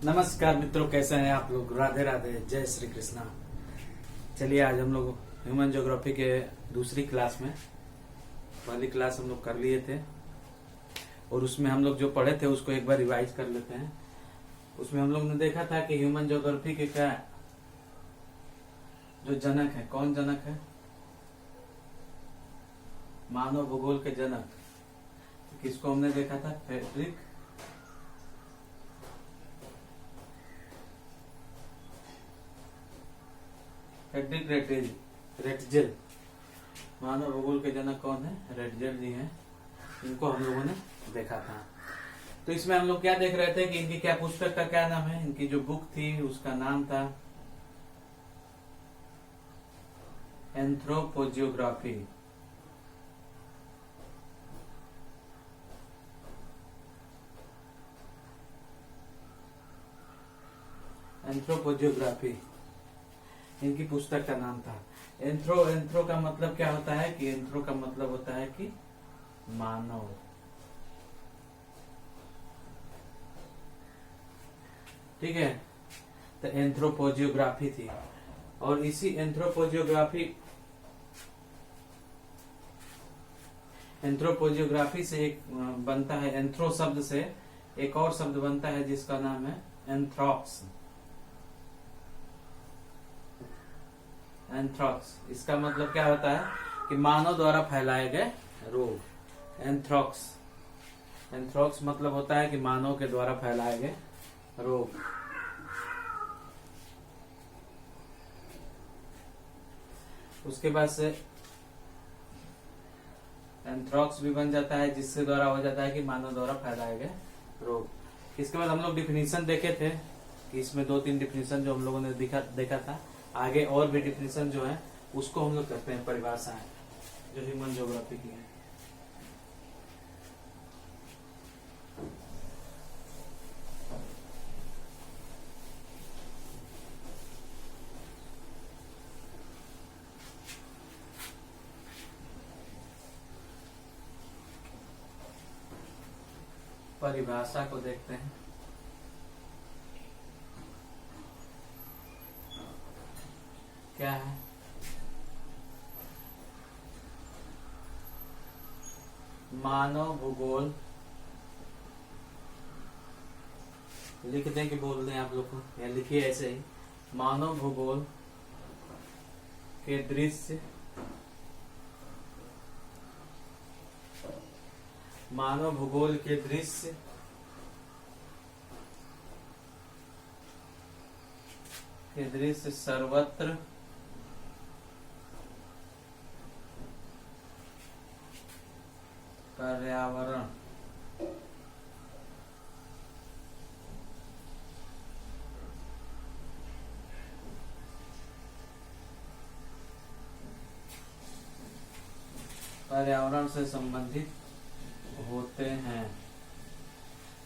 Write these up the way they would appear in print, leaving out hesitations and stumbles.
नमस्कार मित्रों, कैसे हैं आप लोग। राधे राधे, जय श्री कृष्णा। चलिए आज हम लोग ह्यूमन ज्योग्राफी के दूसरी क्लास में, पहली क्लास हम लोग कर लिए थे और उसमें हम लोग जो पढ़े थे उसको एक बार रिवाइज कर लेते हैं। उसमें हम लोग ने देखा था कि ह्यूमन ज्योग्राफी के क्या जो जनक है, कौन जनक है? मानव भूगोल के जनक किसको हमने देखा था? Frederick Ratzel. मानव भूगोल के जनक कौन है? रेटजेल जी हैं। इनको हम लोगों ने देखा था। तो इसमें हम लोग क्या देख रहे थे कि इनकी क्या पुस्तक का क्या नाम है, इनकी जो बुक थी उसका नाम था एंथ्रोपोजियोग्राफी। एंथ्रोपोजियोग्राफी इनकी पुस्तक का नाम था। एंथ्रो का मतलब क्या होता है कि एंथ्रो का मतलब होता है कि मानव। ठीक है, तो एंथ्रोपोजियोग्राफी थी और इसी एंथ्रोपोजियोग्राफी से एक बनता है, एंथ्रो शब्द से एक और शब्द बनता है जिसका नाम है एंथ्रोक्स। एंथ्रोक्स इसका मतलब क्या होता है कि मानव द्वारा फैलाए गए रोग। एंथ्रोक्स मतलब होता है कि मानव के द्वारा फैलाए गए रोग। उसके बाद से एंथ्रोक्स भी बन जाता है जिसके द्वारा हो जाता है कि मानव द्वारा फैलाए गए रोग। इसके बाद हम लोग डिफिनीशन देखे थे कि इसमें 2-3 डिफिनीशन जो हम लोगों ने देखा था। आगे और भी डिफिनीशन जो है उसको हम लोग करते हैं परिभाषाएं जो ह्यूमन ज्योग्राफी की है। परिभाषा को देखते हैं। क्या है? मानव भूगोल, लिख दें कि बोल दें आप लोग को, या लिखिए ऐसे ही। मानव भूगोल के दृश्य, मानव भूगोल के दृश्य सर्वत्र पर्यावरण से संबंधित होते हैं।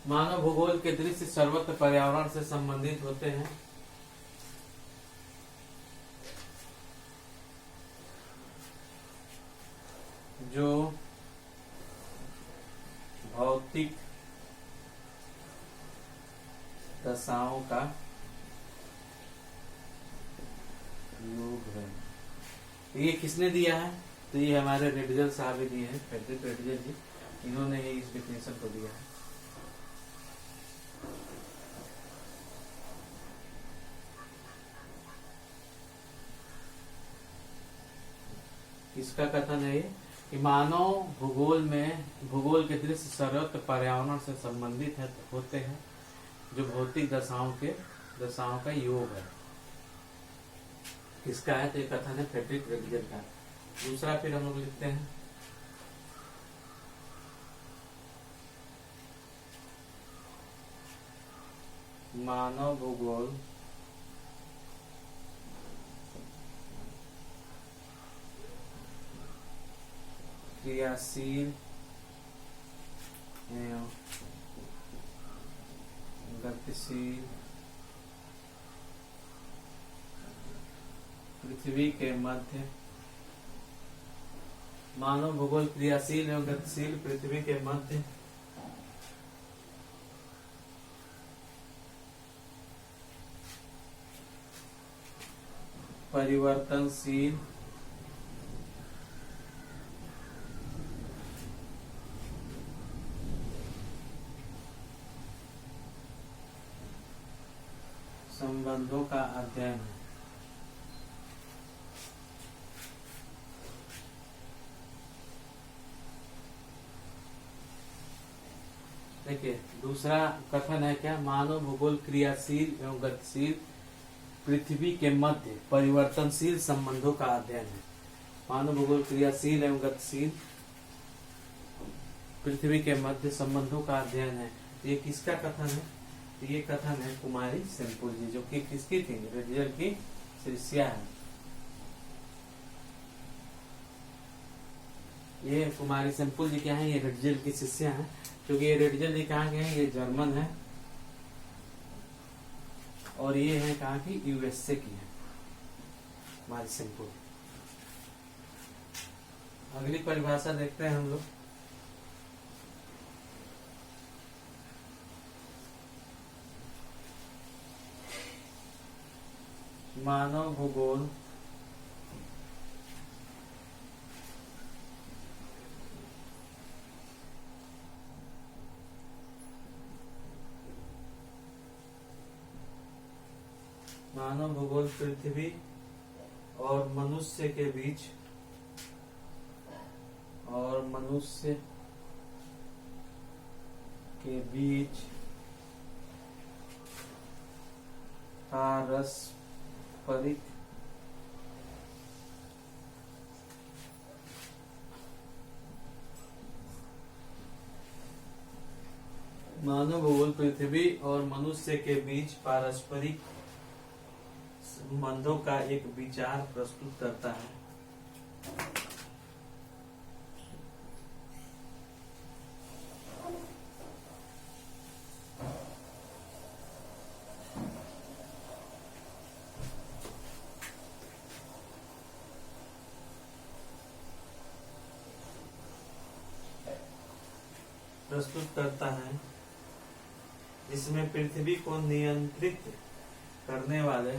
मानव भूगोल के दृश्य सर्वत्र पर्यावरण से संबंधित होते हैं। जो भौतिक दशाओं का योग है। ये किसने दिया है? तो ये हमारे रेटजेल साहब ही दिए हैं, फ्रेडरिक रेटजेल जी। इन्होंने ही इस डिफिनेशन को दिया है। इसका कथन है कि मानव भूगोल के दृश्य सर्वत्र पर्यावरण से संबंधित होते हैं जो भौतिक दशाओं का योग है। किसका है? तो ये कथन है फ्रेडरिक रेटजेल का। दूसरा फिर हम लोग लिखते हैं मानव भूगोल क्रियाशील एवं गतिशील पृथ्वी के मध्य, मानव भूगोल क्रियाशील एवं गतिशील पृथ्वी के मध्य परिवर्तनशील संबंधों का अध्ययन है। देखिए दूसरा कथन है क्या, मानव भूगोल क्रियाशील एवं गतिशील पृथ्वी के मध्य परिवर्तनशील संबंधों का अध्ययन है। मानव भूगोल क्रियाशील एवं गतिशील पृथ्वी के मध्य संबंधों का अध्ययन है। ये किसका कथन है? ये कथन है कुमारी सेनपुर जी, जो कि किसकी थी? रेडियल की शिष्या है। ये कुमारी सेनपुर जी क्या है? ये रेडियल की शिष्या है। क्योंकि ये रेडियल जी कहाँ के हैं? ये जर्मन है और ये है कहाँ की? यूएसए की है कुमारी सेनपुर। अगली परिभाषा देखते हैं हम लोग। मानव भूगोल पृथ्वी और मनुष्य के बीच पारस्परिक मानव भूगोल पृथ्वी और मनुष्य के बीच पारस्परिक संबंधों का एक विचार प्रस्तुत करता है। इसमें पृथ्वी को नियंत्रित करने वाले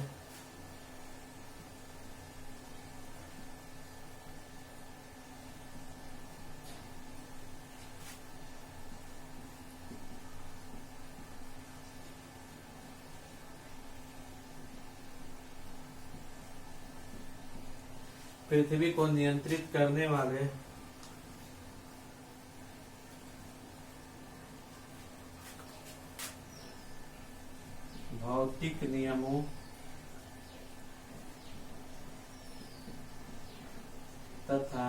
भौतिक नियमों तथा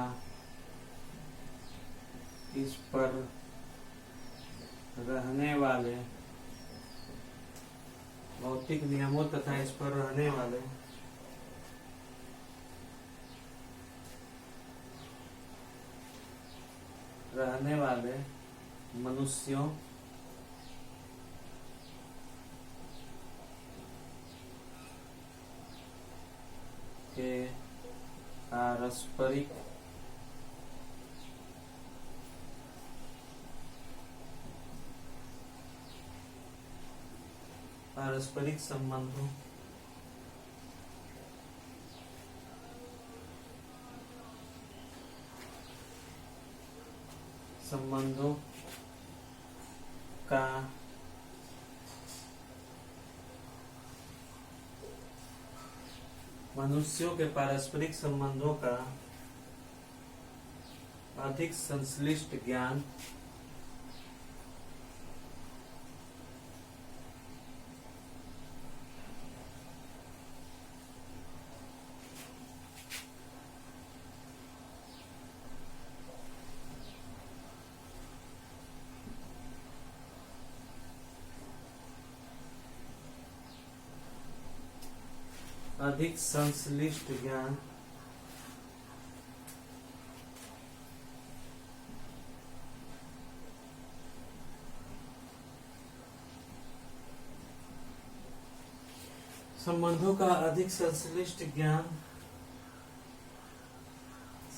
इस पर रहने वाले मनुष्यों के पारस्परिक संबंधों का मनुष्यों के पारस्परिक संबंधों का अधिक संश्लिष्ट ज्ञान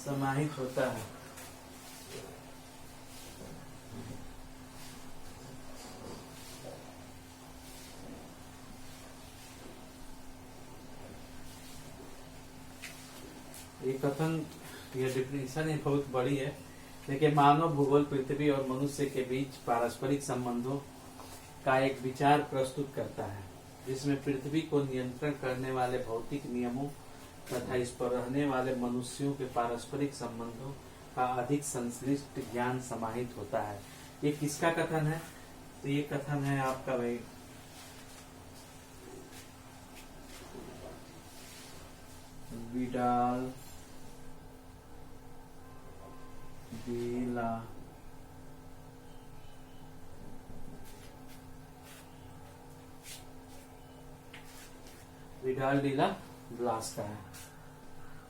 समाहित होता है। ये कथन, ये डिफिनेशन है बहुत बड़ी है। देखिए, मानव भूगोल पृथ्वी और मनुष्य के बीच पारस्परिक संबंधों का एक विचार प्रस्तुत करता है, जिसमें पृथ्वी को नियंत्रण करने वाले भौतिक नियमों तथा इस पर रहने वाले मनुष्यों के पारस्परिक संबंधों का अधिक संश्लिष्ट ज्ञान समाहित होता है। ये किसका कथन है? तो ये कथन है आपका भाई विडाल डीला ब्लास का है।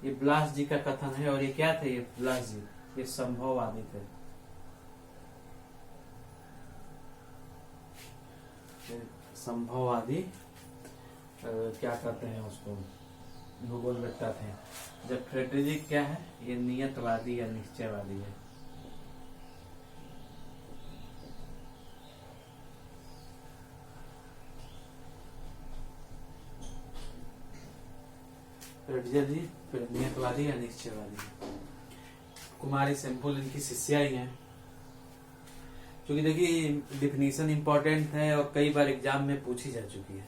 ये ब्लास जी का कथन है। और ये क्या थे? ये ब्लास जी ये संभववादी थे। संभववादी क्या कहते हैं उसको, भूगोल वेत्ता थे। जब फ्रेडरिक क्या है? ये नियतवादी या निश्चयवादी है। फ्रेडरिक जी नियतवादी या निश्चयवादी। कुमारी सैंपल इनकी शिष्या ही है। क्योंकि देखिए, डिफिनीशन इंपॉर्टेंट है और कई बार एग्जाम में पूछी जा चुकी है,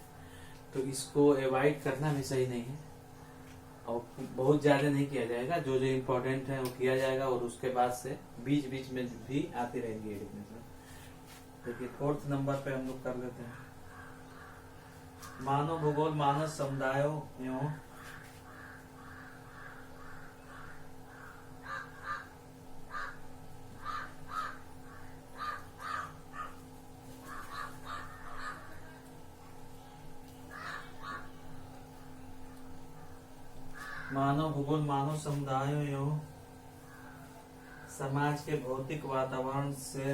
तो इसको अवॉइड करना भी सही नहीं है और बहुत ज्यादा नहीं किया जाएगा। जो जो इम्पोर्टेंट है वो किया जाएगा और उसके बाद से बीच बीच में भी आती रहेंगी ये डिफिनेशन। देखिए, 4th नंबर पे हम लोग कर लेते हैं। मानव भूगोल मानव समुदायों एवं मानव भूगोल मानव समुदायों एवं समाज के भौतिक वातावरण से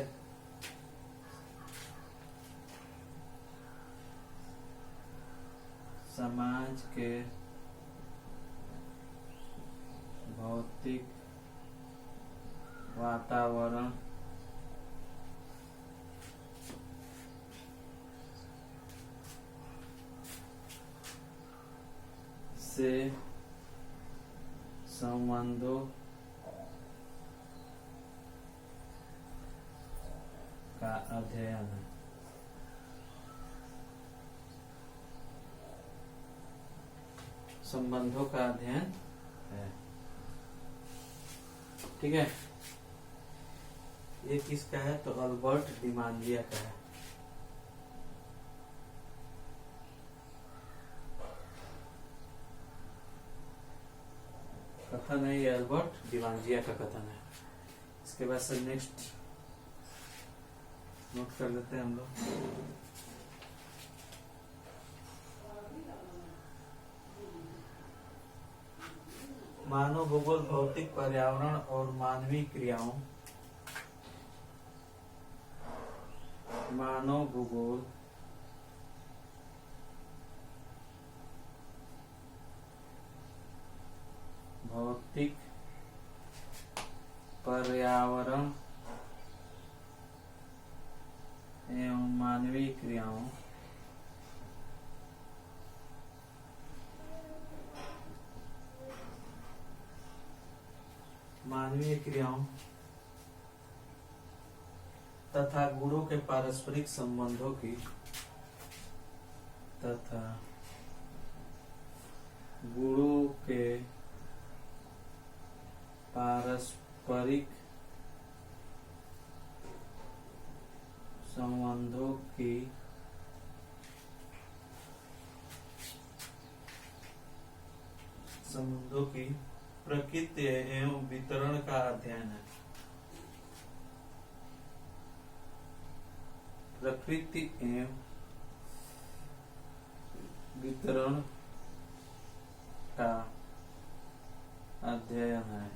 समाज के भौतिक वातावरण से संबंधों का अध्ययन है। संबंधों का अध्ययन है। ठीक है, ये किसका है? तो अल्बर्ट डिमांजिया का है। कथन है ये अल्बर्ट डिमांजिया का कथन है। इसके बाद से नेक्स्ट नोट कर लेते हैं हम लोग। मानव भूगोल भौतिक पर्यावरण और मानवीय क्रियाओं, मानव भूगोल भौतिक पर्यावरण एवं मानवीय क्रियाओं तथा गुणों के पारस्परिक संबंधों की पारस्परिक संबंधों की प्रकृति एवं वितरण का अध्ययन है। प्रकृति एवं वितरण का अध्ययन है।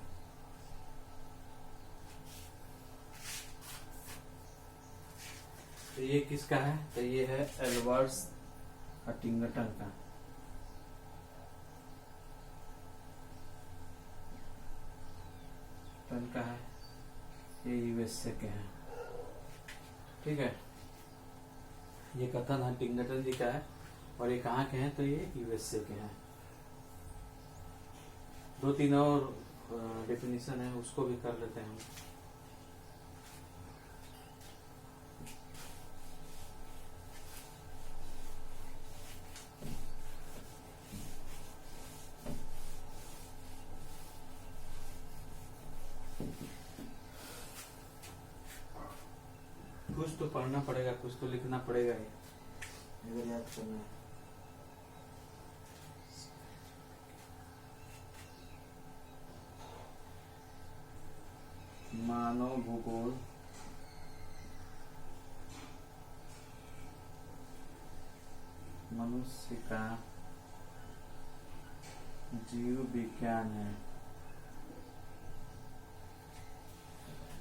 तो ये किसका है? तो ये है एल्बर्ट हटिंगटन का। टन का है, ये यूएसए के हैं। ठीक है, ये कथन हटिंगटन जी का है और ये कहाँ के हैं? तो ये यूएसए के हैं। दो तीन और डेफिनेशन है, उसको भी कर लेते हैं हम। कुछ तो पढ़ना पड़ेगा, कुछ तो लिखना पड़ेगा ही, अगर याद करना है। मानव भूगोल मनुष्य का जीव विज्ञान है।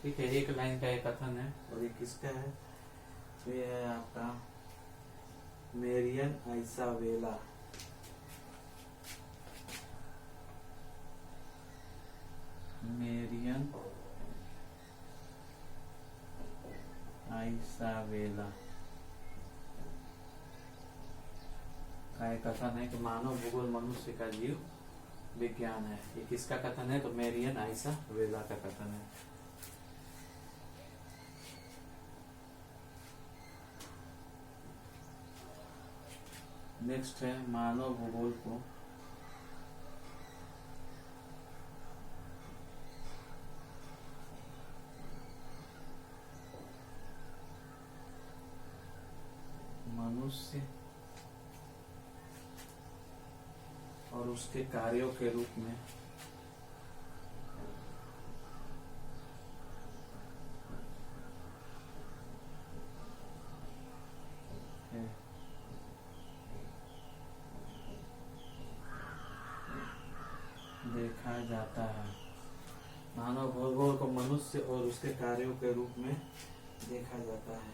ठीक है, एक लाइन का एक कथन है, और ये किसका है? तो ये है आपका मेरियन आइसावेला। मेरियन आइसावेला का एक कथन है कि मानव भूगोल मनुष्य का जीव विज्ञान है। ये किसका कथन है? तो मेरियन आइसावेला का कथन है। नेक्स्ट है मानव भूगोल को मनुष्य और उसके कार्यों के रूप में देखा जाता है। मानव भूगोल को मनुष्य और उसके कार्यों के रूप में देखा जाता है।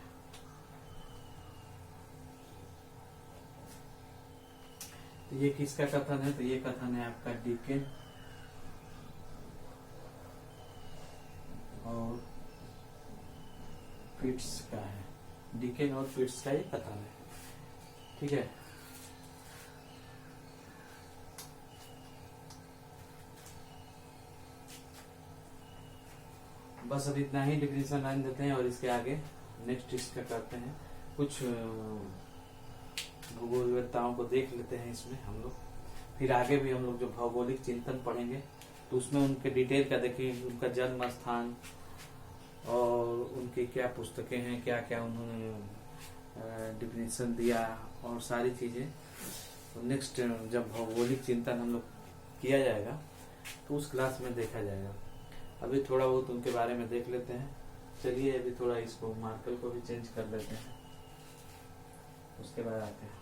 तो ये किसका कथन है? तो ये कथन है आपका डिकेन और फिट्स का है। डिकेन और फिट्स का ये कथन है। ठीक है, बस अब इतना ही डिफिनेशन लाइन देते हैं और इसके आगे नेक्स्ट इसका करते हैं। कुछ भूगोलवेत्ताओं को देख लेते हैं इसमें हम लोग, फिर आगे भी हम लोग जो भौगोलिक चिंतन पढ़ेंगे तो उसमें उनके डिटेल का देखेंगे, उनका जन्म स्थान और उनकी क्या पुस्तकें हैं, क्या क्या उन्होंने डिफिनेशन दिया और सारी चीजें। तो नेक्स्ट जब भौगोलिक चिंतन हम लोग किया जाएगा तो उस क्लास में देखा जाएगा। अभी थोड़ा बहुत उनके बारे में देख लेते हैं। चलिए अभी थोड़ा इसको मार्कर को भी चेंज कर लेते हैं, उसके बाद आते हैं।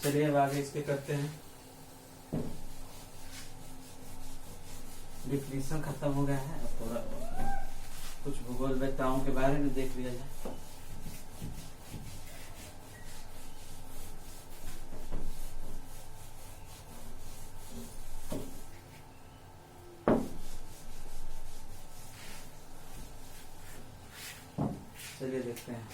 चलिए अब आगे इसके करते हैं। डिफिनेशन खत्म हो गया है, अब थोड़ा कुछ भूगोलवेत्ताओं के बारे में देख लिया जाए। चलिए देखते हैं।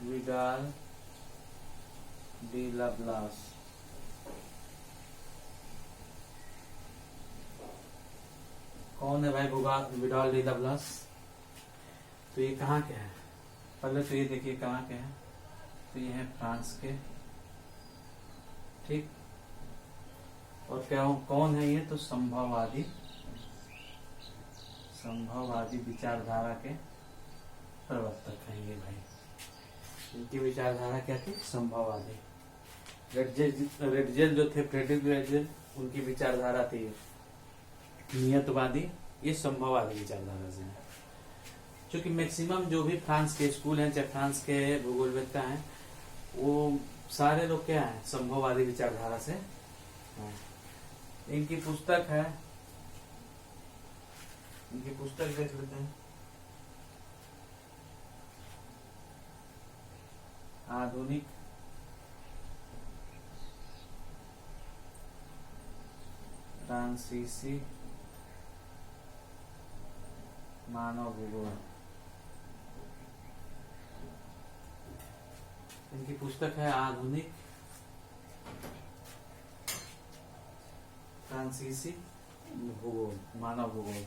Vidal de Laplace. कौन है भाई विडाल डी लाप्लास? तो ये कहाँ के हैं? पहले तो ये देखिए कहाँ के हैं। तो ये है फ्रांस के। ठीक, और क्या कौन है ये? तो संभववादी विचारधारा के प्रवर्तक हैं ये भाई। इनकी विचारधारा क्या थी? संभववादी। रेडजेल जो थे, फ्रेडरिक रेडजेल, उनकी विचारधारा थी नियतवादी। ये संभववादी विचारधारा से है। क्योंकि मैक्सिमम जो भी फ्रांस के स्कूल हैं, चाहे फ्रांस के भूगोलवेत्ता हैं, वो सारे लोग क्या है? संभववादी विचारधारा से हैं। इनकी पुस्तक है, इनकी पुस्तक देख लेते हैं। आधुनिक फ्रांसीसी फ्रांसीसी मानव भूगोल। इनकी पुस्तक है आधुनिक फ्रांसीसी भूगोल, मानव भूगोल।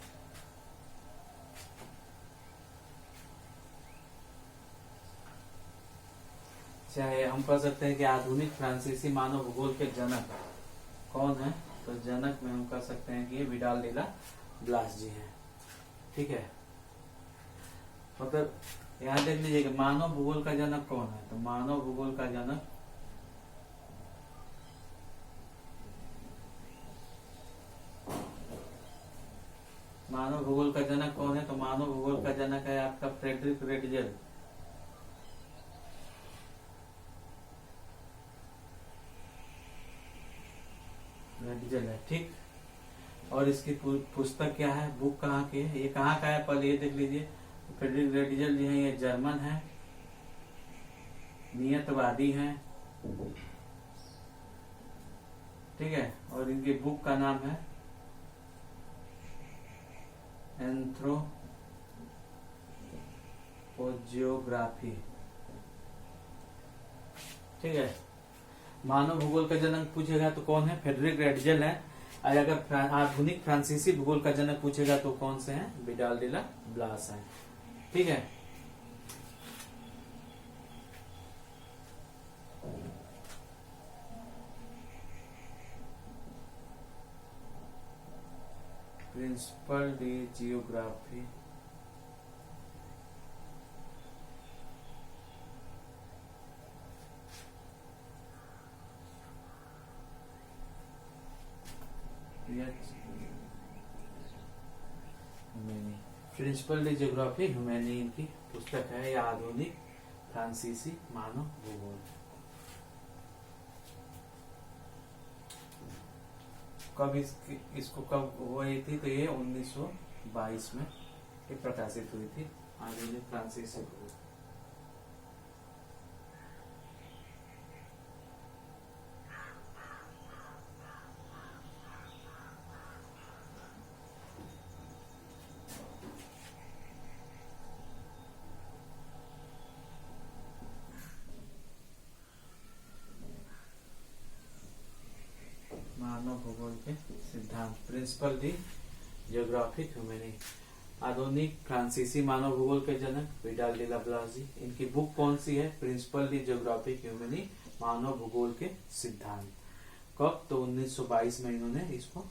चाहे हम कह सकते हैं कि आधुनिक फ्रांसीसी मानव भूगोल के जनक कौन है, तो जनक में हम कह सकते हैं कि ये विडाल डिला ब्लास जी हैं। ठीक है, मतलब यहाँ देख लीजिए कि मानव भूगोल का जनक कौन है, तो मानव भूगोल का जनक मानव भूगोल का जनक कौन है, तो मानव भूगोल का जनक है आपका फ्रेडरिक रेडजल। रेडजल है, ठीक। और इसकी पुस्तक क्या है, बुक कहाँ की है, ये कहाँ का है, पहले ये देख लीजिए। फ्रेडरिक रेडजल जो है ये जर्मन है, नियतवादी हैं, ठीक है। और इनकी बुक का नाम है एंथ्रोपोजियोग्राफी, ठीक है। मानव भूगोल का जनक पूछेगा तो कौन है, फ्रेडरिक रेडजल है। और अगर आधुनिक फ्रांसीसी भूगोल का जनक पूछेगा तो कौन से हैं, विडाल डिला ब्लास है, ठीक है। प्रिंसिपल डी जियोग्राफी, प्रिंसिपल डी जियोग्राफी ह्यूमैनी इनकी पुस्तक है, या आधुनिक फ्रांसीसी मानव भूगोल। कब इसको कब हुई थी, तो ये 1922 में ये प्रकाशित हुई थी, आधुनिक फ्रांसीसी भूगोल। मानव भूगोल के सिद्धांत, प्रिंसिपल दी जियोग्राफिक ह्यूमैनी, आधुनिक फ्रांसीसी मानव भूगोल के जनक विडाल डिला ब्लास जी। इनकी बुक कौन सी है, प्रिंसिपल दी जियोग्राफिक ह्यूमैनी, मानव भूगोल के सिद्धांत। कब, तो 1922 में इन्होंने इसको